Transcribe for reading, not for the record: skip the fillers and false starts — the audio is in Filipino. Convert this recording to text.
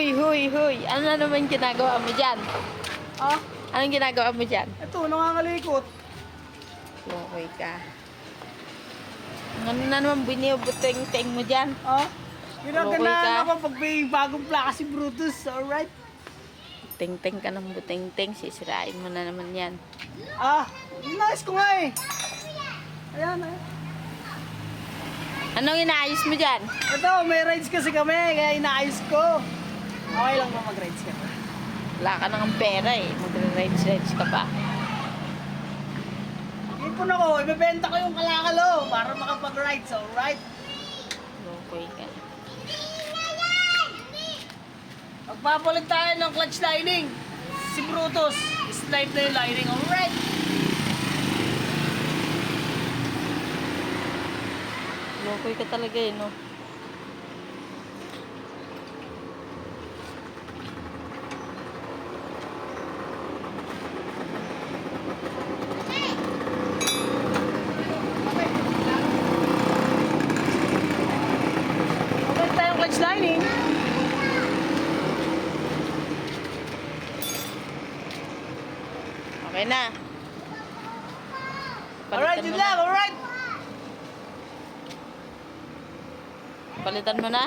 Huy, huy, huy. Ano na naman ginagawa mo dyan? Ah, Anong ginagawa mo dyan? ito, nangangalikot. Okay ka. Ano na naman binibuteng-teng mo dyan? Ah, Okay ginaganahan ka. ako pag may bagong plaka si Brutus, alright? Teng-teng ka ng buteng-teng. Sisirain mo na naman yan. Ah, nice ko nga eh. Ayan, ayan. Anong inaayos mo dyan? Ito, may rides kasi kami, kaya inaayos ko. Okay lang ba mag-rides ka? Wala ka nang pera eh. Magre-rides-rides ka pa. Ipon ako, ibebenta ko yung kalakalo para makapag-rides, alright? Okay ka. Magpapalit tayo ng clutch lining. Si Brutus, slide na yung lining, alright? Okay ka talaga eh, no? Papalit tayo ng clutch lining. Okay na. Alright, yun mo lang, na. alright? Palitan mo na.